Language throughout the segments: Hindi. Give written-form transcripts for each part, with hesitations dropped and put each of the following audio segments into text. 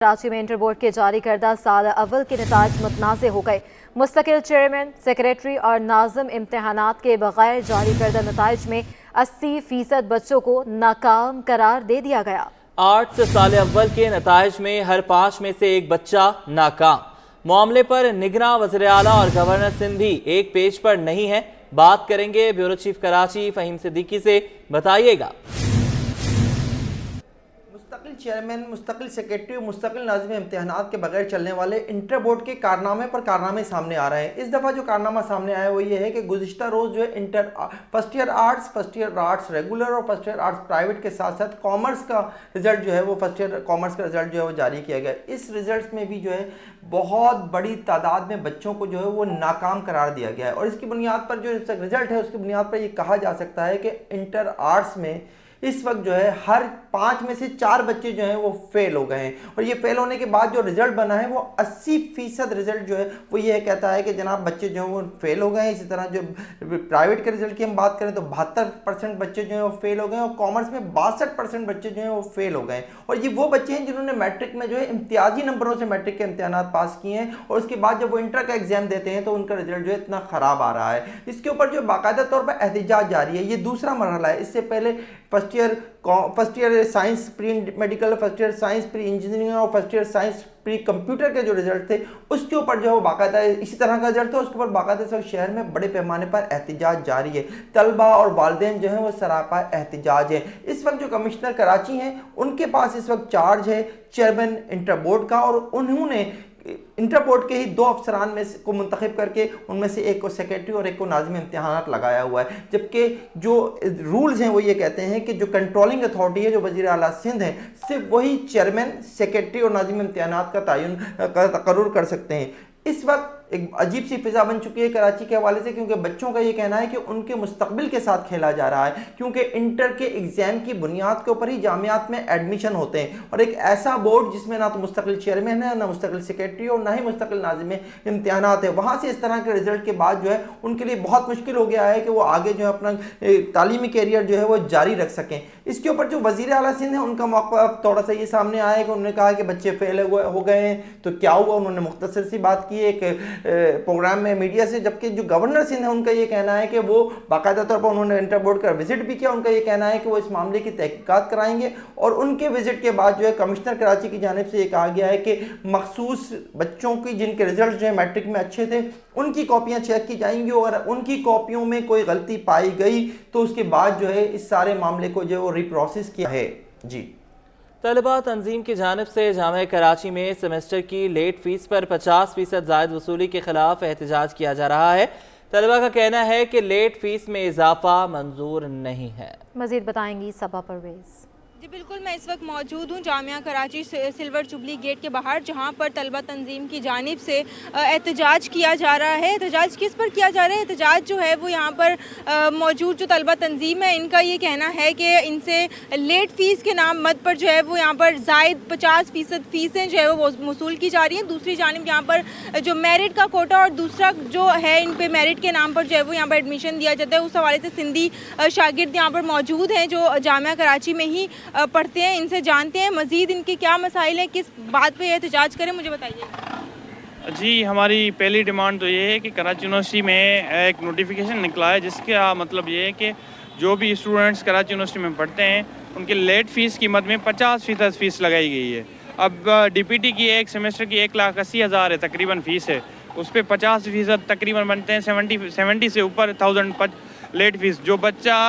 कराची में इंटर बोर्ड के जारी करदा साल अव्वल के नताज मुतनाज़ हो गए। मुस्तकिल चेयरमैन, सेक्रेटरी और नाज़िम इम्तहानात के बगैर जारी करदा नताइज में 80% बच्चों को नाकाम करार दे दिया गया। आर्ट्स साल अव्वल के नताइज में हर 5 में से एक बच्चा नाकाम। मामले पर निगरां वज़ीर आला और गवर्नर सिंध भी एक पेज पर नहीं है। बात करेंगे ब्यूरो चीफ कराची फ़हीम सिद्दीकी से, बताइएगा। मुस्तकिल चेयरमैन, मुस्तकिल सेक्रेटरी और मुस्तकिल नाज़िम इम्तहानात के बगैर चलने वाले इंटर बोर्ड के कारनामे पर कारनामे सामने आ रहे हैं। इस दफ़ा जो कारनामा सामने आया वो ये है कि गुज़िश्ता रोज़ जो है फर्स्ट ईयर आर्ट्स रेगुलर और फर्स्ट ईयर आर्ट्स प्राइवेट के साथ साथ कॉमर्स का रिजल्ट जो है वो फर्स्ट ईयर कॉमर्स का रिजल्ट जो है वो जारी किया गया। इस रिजल्ट में भी जो है बहुत बड़ी तादाद में बच्चों को जो है वो नाकाम करार दिया गया है और इसकी बुनियाद पर जो रिजल्ट है उसकी बुनियाद पर ये कहा जा सकता है कि इंटर आर्ट्स में इस वक्त जो है हर 5 में से 4 बच्चे जो हैं वो फेल हो गए हैं और ये फेल होने के बाद जो रिजल्ट बना है वो 80% रिजल्ट जो है वो ये कहता है कि जनाब बच्चे जो हैं वो फेल हो गए हैं। इसी तरह जो प्राइवेट के रिजल्ट की हम बात करें तो 72% बच्चे जो हैं वो फेल हो गए हैं और कॉमर्स में 62% बच्चे जो हैं वो फेल हो गए हैं और ये वो बच्चे हैं जिन्होंने मैट्रिक में जो है इम्तियाजी नंबरों से मैट्रिक के इम्तिहानात पास किए हैं और उसके बाद जब वो इंटर का एग्जाम देते हैं तो उनका रिजल्ट जो है इतना ख़राब आ रहा है। इसके ऊपर जो बाकायदा तौर पर एहतजाज जारी है। ये दूसरा मरहला है। इससे पहले first year science pre medical, first year science pre engineering और first year science pre computer के जो रिजल्ट थे उसके ऊपर जो है वो बाकायदा इसी तरह का रिजल्ट था। उसके ऊपर बाकायदा इस वक्त शहर में बड़े पैमाने पर एहतजाज जारी है। तलबा और वालिदैन जो है वो सरापा एहतजाज है। इस वक्त जो कमिश्नर कराची हैं उनके पास इस वक्त चार्ज है चेयरमैन इंटर बोर्ड का और उन्होंने इंटर बोर्ड के ही 2 अफसरान में को मुंतखब करके उनमें से एक को सेक्रेटरी और एक को नाज़िम इम्तिहानात लगाया हुआ है। जबकि जो रूल्स हैं वो ये कहते हैं कि जो कंट्रोलिंग अथॉरिटी है जो वज़ीर आला सिंध है सिर्फ वही चेयरमैन, सेक्रेटरी और नाज़िम इम्तिहानात का तयन तकर्रुर कर सकते हैं। इस वक्त एक अजीब सी फिजा बन चुकी है कराची के हवाले से क्योंकि बच्चों का ये कहना है कि उनके मुस्तकबिल के साथ खेला जा रहा है क्योंकि इंटर के एग्जाम की बुनियाद के ऊपर ही जामियात में एडमिशन होते हैं और एक ऐसा बोर्ड जिसमें ना तो मुस्तकिल चेयरमैन है, ना मुस्तकिल सेक्रेटरी और ना ही मुस्तकिल नाज़िम इम्तिहानात है, वहाँ से इस तरह के रिजल्ट के बाद जो है उनके लिए बहुत मुश्किल हो गया है कि वो आगे जो है अपना तालीमी कैरियर जो है वो जारी रख सकें। इसके ऊपर जो वज़ीर आला सिंध है उनका मौक़ा थोड़ा सा ये सामने आया है कि उन्होंने कहा कि बच्चे फेल हो गए हैं तो क्या हुआ। उन्होंने मुख्तसर सी बात की एक प्रोग्राम में मीडिया से, जबकि जो गवर्नर सिंध है उनका ये कहना है कि वो बाकायदा तौर पर उन्होंने इंटर बोर्ड का विजिट भी किया। उनका ये कहना है कि वो इस मामले की तहकीकात कराएंगे और उनके विजिट के बाद जो है कमिश्नर कराची की जानिब से ये कहा गया है कि मखसूस बच्चों की जिनके रिजल्ट जो है मैट्रिक में अच्छे थे उनकी कॉपियाँ चेक की जाएंगी और उनकी कॉपियों में कोई गलती पाई गई तो उसके बाद जो है इस सारे मामले को जो है वो रिप्रोसेस किया है। जी, तलबा तंजीम की जानिब से जामिया कराची में सेमेस्टर की लेट फीस पर 50% ज़ायद वसूली के खिलाफ एहतजाज किया जा रहा है। तलबा का कहना है कि लेट फीस में इजाफा मंजूर नहीं है। मजीद बताएंगी सबा परवेज। जी बिल्कुल, मैं इस वक्त मौजूद हूँ Jamia Karachi silver jubilee gate के बाहर जहाँ पर तलबा तंजीम की जानिब से एहतजाज किया जा रहा है। एहतजाज किस पर किया जा रहा है? एहतजाज जो है वो यहाँ पर मौजूद जो तलबा तंजीम है इनका ये कहना है कि इनसे लेट फ़ीस के नाम मद पर जो है वो यहाँ पर ज़ायद 50% फ़ीसें जो है वो वसूल की जा रही हैं। दूसरी जानिब यहाँ पर जो मेरिट का कोटा और दूसरा जो है इन पर मेरिट के नाम पर जो है वो यहाँ पर एडमिशन दिया जाता है। उस हवाले से सिंधी शागिर्द यहाँ पर मौजूद हैं जो जामिया कराची में ही पढ़ते हैं। इनसे जानते हैं मज़ीद इनके क्या मसाइल हैं, किस बात पे एहतजाज करें, मुझे बताइए। जी, हमारी पहली डिमांड तो ये है कि कराची यूनिवर्सिटी में एक नोटिफिकेशन निकला है जिसका मतलब ये है कि जो भी स्टूडेंट्स कराची यूनिवर्सिटी में पढ़ते हैं उनके लेट फ़ीस की मद में 50% फ़ीस लगाई गई है। अब DPT की एक सेमेस्टर की 1,80,000 है तकरीबन फ़ीस है, उस पर 50% तकरीबन बनते हैं 70 से ऊपर 1000 लेट फ़ीस। जो बच्चा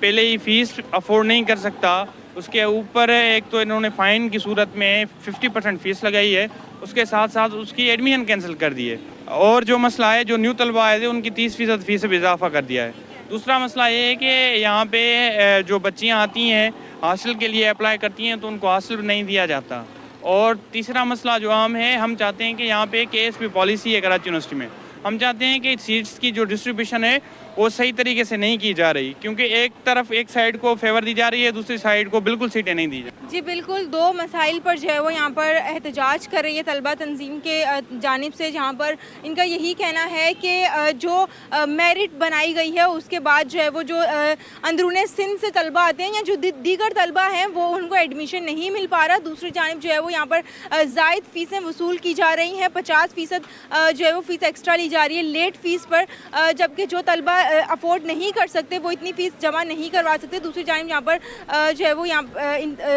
पहले ही फ़ीस अफोर्ड नहीं कर सकता उसके ऊपर एक तो इन्होंने फ़ाइन की सूरत में 50% फ़ीस लगाई है, उसके साथ साथ उसकी एडमिशन कैंसिल कर दी है और जो मसला है जो न्यू तलबा आए थे उनकी 30% फ़ीस में इजाफा कर दिया है। दूसरा मसला ये है कि यहाँ पे जो बच्चियाँ आती हैं हॉस्टल के लिए अप्लाई करती हैं तो उनको हॉस्टल नहीं दिया जाता। और तीसरा मसला जो आम है, हम चाहते हैं कि यहाँ पे KSP पॉलिसी है कराची यूनिवर्सिटी में, हम चाहते हैं कि सीट्स की जो डिस्ट्रीब्यूशन है वो सही तरीके से नहीं की जा रही, क्योंकि एक तरफ एक साइड को फेवर दी जा रही है, दूसरी साइड को बिल्कुल सीटें नहीं दी जा रही। जी बिल्कुल, दो मसाइल पर जो है वो यहाँ पर एहतजाज कर रही है तलबा तंजीम के जानिब से, जहाँ पर इनका यही कहना है कि जो मेरिट बनाई गई है उसके बाद जो है वो जो अंदरूने सिंध से तलबा आते हैं या जो दीगर तलबा हैं वो उनको एडमिशन नहीं मिल पा रहा। दूसरी जानिब जो है वो यहाँ पर ज़ायद फ़ीसें वसूल की जा रही हैं, 50% जो है वो फ़ीस एक्स्ट्रा ली जा रही है लेट फ़ीस पर, जबकि जो तलबा अफोर्ड नहीं कर सकते वो इतनी फ़ीस जमा नहीं करवा सकते। दूसरी जानिब यहाँ पर जो है वो यहाँ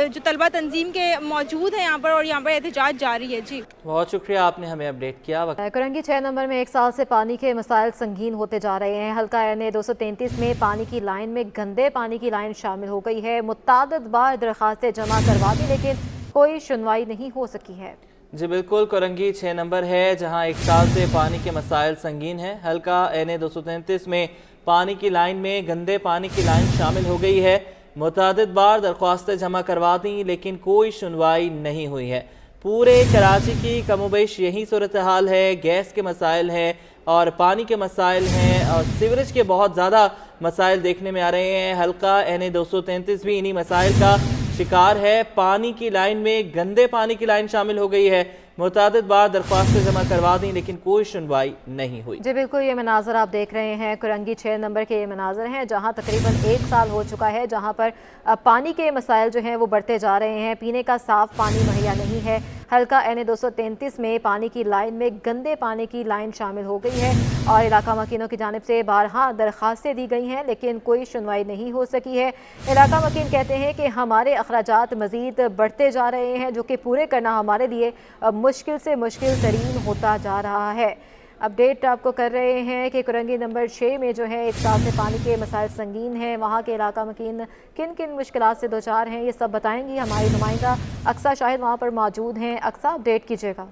जो तलबा तंजीम के मौजूद हैं यहाँ पर और यहाँ पर एहतजाज जारी है। जी बहुत शुक्रिया, आपने हमें अपडेट किया। कुरंगी 6 नंबर में 1 साल से पानी के मसाइल संगीन होते जा रहे हैं। हल्का एन 233 में पानी की लाइन में गंदे पानी की लाइन शामिल हो गई है। मुतादिद बार दरखास्तें जमा करवा दी लेकिन कोई सुनवाई नहीं हो सकी है। जी बिल्कुल, कुरंगी 6 नंबर है जहां 1 साल से पानी के मसाइल संगीन हैं। हल्का NA 233 में पानी की लाइन में गंदे पानी की लाइन शामिल हो गई है। मुतादिद बार दरख्वास्तें जमा करवा दी लेकिन कोई सुनवाई नहीं हुई है। पूरे कराची की कमोबेश यही सूरत हाल है। गैस के मसाइल हैं और पानी के मसाइल हैं और सीवरेज के बहुत ज़्यादा मसाइल देखने में आ रहे हैं। हल्का NA 233 भी इन्हीं मसाइल का शिकार है। पानी की लाइन में गंदे पानी की लाइन शामिल हो गई है। मुतादिद बार दरख्वास्तें जमा करवा दी लेकिन कोई सुनवाई नहीं हुई। जी बिल्कुल, ये मनाजर आप देख रहे हैं कुरंगी 6 नंबर के ये मनाजर हैं जहां तकरीबन 1 साल हो चुका है, जहां पर पानी के मसाइल जो हैं वो बढ़ते जा रहे हैं। पीने का साफ़ पानी मुहैया नहीं है। हल्का NA 233 में पानी की लाइन में गंदे पानी की लाइन शामिल हो गई है और इलाका मकीनों की जानिब से बारहा दरख्वास्तें दी गई हैं लेकिन कोई सुनवाई नहीं हो सकी है। इलाका मकीन कहते हैं कि हमारे अखराजात मज़ीद बढ़ते जा रहे हैं जो कि पूरे करना हमारे लिए मुश्किल से मुश्किल तरीन होता जा रहा है। अपडेट आपको कर रहे हैं कि कुरंगी नंबर 6 में जो है 1 साल से पानी के मसाइल संगीन हैं। वहाँ के इलाका मकीन किन किन मुश्किलात से दो चार हैं ये सब बताएंगी हमारी नुमाइंदा अक्सा शाहिद वहाँ पर मौजूद हैं। अक्सा, अपडेट कीजिएगा।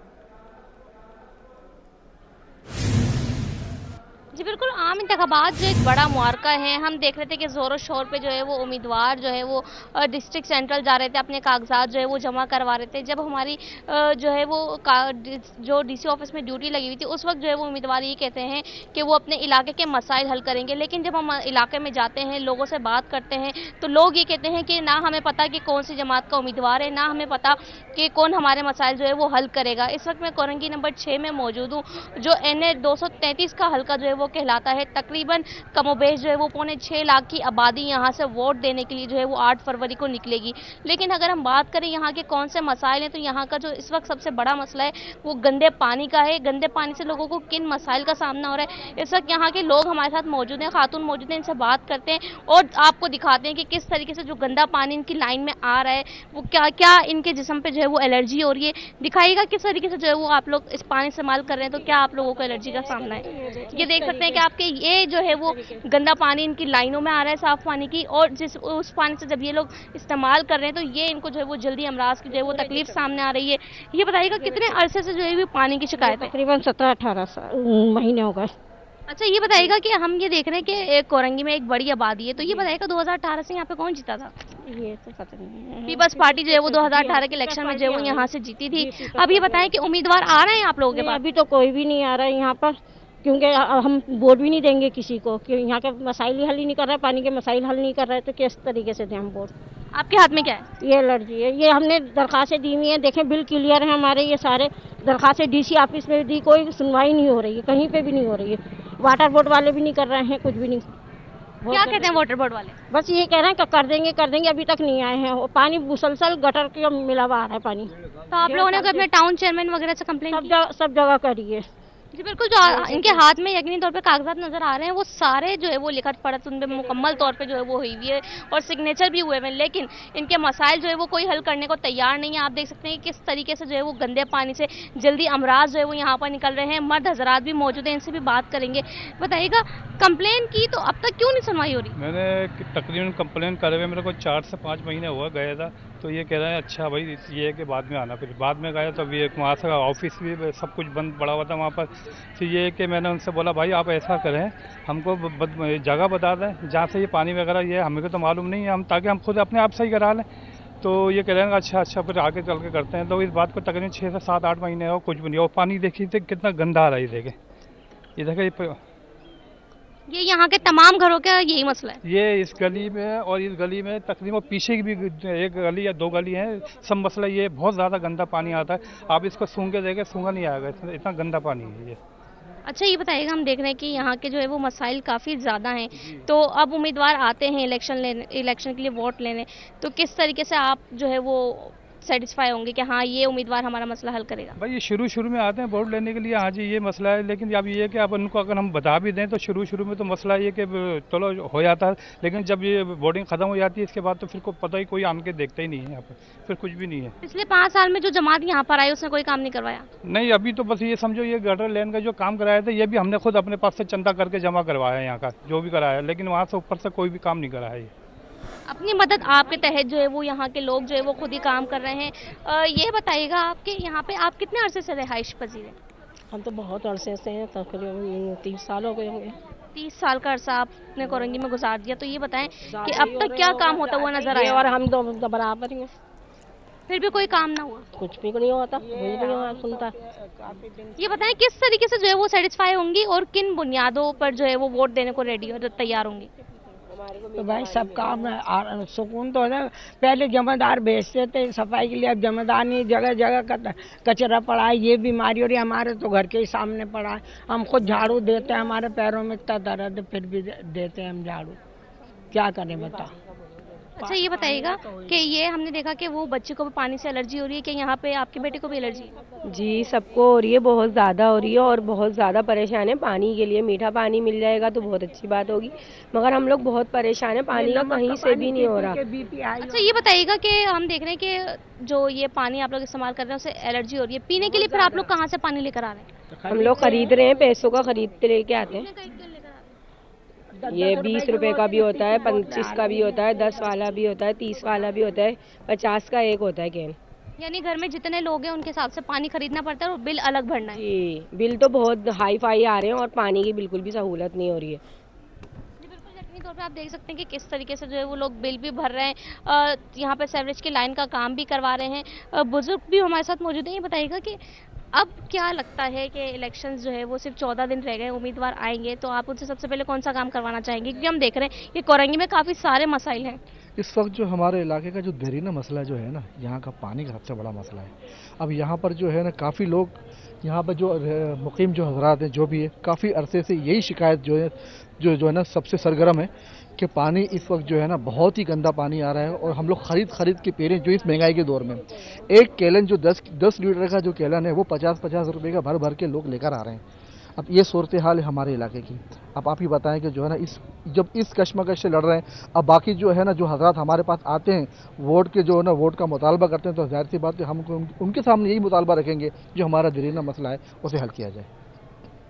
जी बिल्कुल, आम इंतखाबात जो एक बड़ा मुआरका है। हम देख रहे थे कि ज़ोरों शोर पे जो है वो उम्मीदवार जो है वो डिस्ट्रिक्ट सेंट्रल जा रहे थे, अपने कागजात जो है वो जमा करवा रहे थे। जब हमारी जो है वो जो DC ऑफिस में ड्यूटी लगी हुई थी उस वक्त जो है वो उम्मीदवार ये कहते हैं कि वो अपने इलाके के मसाइल हल करेंगे, लेकिन जब हम इलाके में जाते हैं लोगों से बात करते हैं तो लोग ये कहते हैं कि ना हमें पता कि कौन सी जमात का उम्मीदवार है, ना हमें पता कि कौन हमारे मसाइल जो है वो हल करेगा। इस वक्त मैं कुरंगी नंबर 6 में मौजूद हूँ जो NA 233 का हल्का जो है वो कहलाता है। तकरीबन कमोबेश जो है वो 6.25 लाख की आबादी यहाँ से वोट देने के लिए जो है वो 8 फरवरी को निकलेगी। लेकिन अगर हम बात करें यहाँ के कौन से मसाइल हैं तो यहाँ का जो इस वक्त सबसे बड़ा मसला है वो गंदे पानी का है। गंदे पानी से लोगों को किन मसाइल का सामना हो रहा है, इस वक्त यहाँ के लोग हमारे साथ मौजूद हैं, खातून मौजूद हैं, इनसे बात करते हैं और आपको दिखाते हैं कि किस तरीके से जो गंदा पानी इनकी लाइन में आ रहा है वो क्या क्या इनके जिस्म पे जो है वो एलर्जी हो रही है। दिखाइएगा किस तरीके से जो है वो आप लोग इस पानी इस्तेमाल कर रहे हैं तो क्या आप लोगों को एलर्जी का सामना है। ये देख सकते हैं कि आपके ये जो है वो गंदा पानी इनकी लाइनों में आ रहा है साफ पानी की, और उस पानी से जब ये लोग इस्तेमाल कर रहे हैं तो ये इनको जो है वो जल्दी अमराज की जो है वो तकलीफ सामने आ रही है। ये बताइएगा कितने अरसे से जो है वो पानी की शिकायत है? तकरीबन 17-18 महीने हो गए। अच्छा, ये बताइएगा कि हम ये देख रहे हैं कि कोरंगी में एक बड़ी आबादी है, तो ये बताइएगा 2018 से यहाँ पे कौन जीता था? ये तो पता नहीं है। पीपल्स पार्टी जो है वो 2018 के इलेक्शन में जो है वो यहाँ से जीती थी। अब ये बताएं कि उम्मीदवार आ रहे हैं आप लोगों के पास? अभी तो कोई भी नहीं आ रहा है यहाँ पर, क्योंकि हम वोट भी नहीं देंगे किसी को कि यहाँ के मसाइल ही हल ही नहीं कर रहा है, पानी के मसाइल हल नहीं कर रहा है, तो किस तरीके से दें हम वोट? आपके हाथ में क्या है? ये एलर्जी है। ये हमने दरखास्तें दी हुई हैं, देखें बिल क्लियर है हमारे, ये सारे दरखास्तें DC ऑफिस में दी, कोई सुनवाई नहीं हो रही है, कहीं पे भी नहीं हो रही है। वाटर बोर्ड वाले भी नहीं कर रहे हैं, कुछ भी नहीं। क्या कहते हैं वाटर बोर्ड वाले? बस ये कह रहे हैं कि कर देंगे, अभी तक नहीं आए हैं। पानी मुसलसल गटर के मिला हुआ आ रहा है पानी। तो आप लोगों ने अपने टाउन चेयरमैन वगैरह से कंप्लेंट की? सब जगह करी है। जी बिल्कुल, जो इनके हाथ में यकीनी तौर पे कागजात नजर आ रहे हैं वो सारे जो है वो लिखत पढ़त उन पे मुकम्मल तौर पे जो है वो हुई हुई है और सिग्नेचर भी हुए हैं, लेकिन इनके मसाइल जो है वो कोई हल करने को तैयार नहीं है। आप देख सकते हैं कि किस तरीके से जो है वो गंदे पानी से जल्दी अमराज जो है वो यहाँ पर निकल रहे हैं। मर्द हजरात भी मौजूद हैं, इनसे भी बात करेंगे। बताइएगा, कंप्लेन की तो अब तक क्यों नहीं सुनवाई हो रही? मैंने तकरीबन कंप्लेन करे हुए मेरे को 4 से 5 महीने हुआ गया था, तो ये कह रहे हैं अच्छा भाई ये है कि बाद में आना। फिर बाद में गया तो ये वहाँ से ऑफिस भी सब कुछ बंद पड़ा हुआ था वहाँ पर। फिर ये कि मैंने उनसे बोला भाई आप ऐसा करें, हमको जगह बता दें जहाँ से ये पानी वगैरह ये हमें को तो मालूम नहीं है, हम ताकि हम खुद अपने आप सही करा लें। तो ये कह रहे हैं अच्छा फिर आगे चल के करते हैं। तो इस बात को तकरीबन 6 से 7-8 महीने हो, कुछ भी नहीं। और पानी देखिए कितना गंदा आ रहा है, ये देखें ये यहाँ के तमाम घरों का यही मसला है। ये इस गली में और इस गली में तकरीबन पीछे की भी एक गली या 2 गली हैं, सब मसला ये बहुत ज़्यादा गंदा पानी आता है। आप इसको सूंघ के देखें, सूंघा नहीं आएगा, इतना गंदा पानी है ये। अच्छा ये बताइएगा, हम देख रहे हैं कि यहाँ के जो है वो मसाइल काफ़ी ज़्यादा हैं, तो अब उम्मीदवार आते हैं इलेक्शन के लिए वोट लेने, तो किस तरीके से आप जो है वो सेटिस्फाई होंगे कि हाँ ये उम्मीदवार हमारा मसला हल करेगा? भाई ये शुरू में आते हैं वोट लेने के लिए, हाँ जी ये मसला है, लेकिन अब ये है कि अब उनको अगर हम बता भी दें तो शुरू में तो मसला ये कि चलो हो जाता है, लेकिन जब ये वोटिंग खत्म हो जाती है इसके बाद तो फिर को पता ही कोई आन के देखता ही नहीं है यहाँ पर, फिर कुछ भी नहीं है। पिछले 5 साल में जो जमात यहाँ पर आई उसने कोई काम नहीं करवाया? नहीं, अभी तो बस ये समझो ये गटर लेन का जो काम कराया था ये भी हमने खुद अपने पास से चंदा करके जमा करवाया है यहाँ का, जो भी कराया, लेकिन वहाँ से ऊपर से कोई भी काम नहीं कराया है। अपनी मदद आपके तहत जो है वो यहाँ के लोग जो है वो खुद ही काम कर रहे हैं। ये बताइएगा आपके यहाँ पे आप कितने अरसे से रिहाइश पजीर हैं? हम तो बहुत अरसे से हैं, तकरीबन 30 साल हो गए होंगे। 30 साल का अरसा आपने कोरंगी में गुजार दिया, तो ये बताएं कि अब तक क्या काम होता हुआ नजर आया? और हम तो बराबर ही हैं, फिर भी कोई काम ना हुआ? कुछ भी नहीं होता, कुछ भी नहीं हुआ सुनता। ये बताएं किस तरीके से जो है वो सेटिस्फाई होंगी और किन बुनियादों पर जो है वो वोट देने को रेडी और तैयार होंगी? तो भाई सब काम सुकून तो है। पहले जमादार भेजते थे सफाई के लिए, अब जमादार नहीं, जगह जगह कचरा पड़ा है, ये बीमारी हो रही है। हमारे तो घर के ही सामने पड़ा है, हम खुद झाड़ू देते हैं, हमारे पैरों में इतना दर्द है फिर भी देते हैं हम झाड़ू, क्या करें बताओ। अच्छा ये बताइएगा कि ये हमने देखा कि वो बच्चे को भी पानी से एलर्जी हो रही है, कि यहाँ पे आपके बेटे को भी एलर्जी है? जी सबको हो रही है, बहुत ज़्यादा हो रही है और बहुत ज़्यादा परेशान है पानी के लिए। मीठा पानी मिल जाएगा तो बहुत अच्छी बात होगी, मगर हम लोग बहुत परेशान है, पानी का कहीं से भी नहीं हो रहा। अच्छा ये बताइएगा कि हम देख रहे हैं कि जो ये पानी आप लोग इस्तेमाल कर रहे हैं उससे एलर्जी हो रही है, पीने के लिए फिर आप लोग कहाँ से पानी लेकर आ रहे हैं? हम लोग खरीद रहे हैं, पैसों का खरीदते लेके आते हैं। ये 20 रुपए का भी होता है, 25 का भी होता है, 10 वाला भी होता है, 30 वाला भी होता है, 50 का एक होता है कैन। यानी घर में जितने लोग हैं उनके हिसाब से पानी खरीदना पड़ता है और बिल अलग भरना है? जी बिल तो बहुत हाई फाई आ रहे हैं और पानी की बिल्कुल भी सहूलत नहीं हो रही है। जी बिल्कुल, यकीनी तौर पे आप देख सकते हैं कि किस तरीके से जो है वो लोग बिल भी भर रहे हैं, यहाँ पे सीवरेज की लाइन का काम भी करवा रहे हैं। बुजुर्ग भी हमारे साथ मौजूद हैं। ये बताइएगा कि अब क्या लगता है कि इलेक्शंस जो है वो सिर्फ 14 दिन रह गए, उम्मीदवार आएंगे, तो आप उनसे सबसे पहले कौन सा काम करवाना चाहेंगे? क्योंकि हम देख रहे हैं कि कोरंगी में काफ़ी सारे मसाइल हैं। इस वक्त जो हमारे इलाके का जो देरीना मसला जो है ना, यहाँ का पानी का सबसे बड़ा मसला है। अब यहाँ पर जो है ना काफ़ी लोग, यहाँ पर जो मुकीम जो हजरात हैं जो भी है, काफ़ी अरसे से यही शिकायत जो है ना सबसे सरगर्म है कि पानी इस वक्त जो है ना बहुत ही गंदा पानी आ रहा है और हम लोग खरीद के पी रहे हैं। जो इस महंगाई के दौर में एक कैलन जो 10 लीटर का जो कैलन है वो 50 रुपए का भर के लोग लेकर आ रहे हैं। अब ये सूरत हाल है हमारे इलाके की। अब आप ही बताएं कि जो है ना जब इस कश्मकश से लड़ रहे हैं, अब बाकी जो है ना जो हजरात हमारे पास आते हैं वोट के जो है ना वोट का मुतालबा करते हैं, तो जाहिर सी बात है हम उनके सामने यही मुतालबा रखेंगे जो हमारा दरीना मसला है उसे हल किया जाए।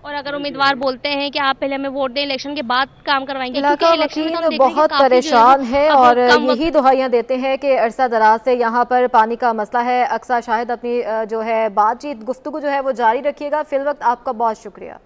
और अगर उम्मीदवार बोलते हैं कि आप पहले हमें वोट दें, इलेक्शन के बाद काम करवाएंगे, इलाका वकील बहुत परेशान है और यही दुहाइयां देते हैं कि अरसा दराज से यहाँ पर पानी का मसला है। अक्सर शाहिद अपनी जो है बातचीत गुफ्तगू जो है वो जारी रखिएगा। फिल वक्त आपका बहुत शुक्रिया।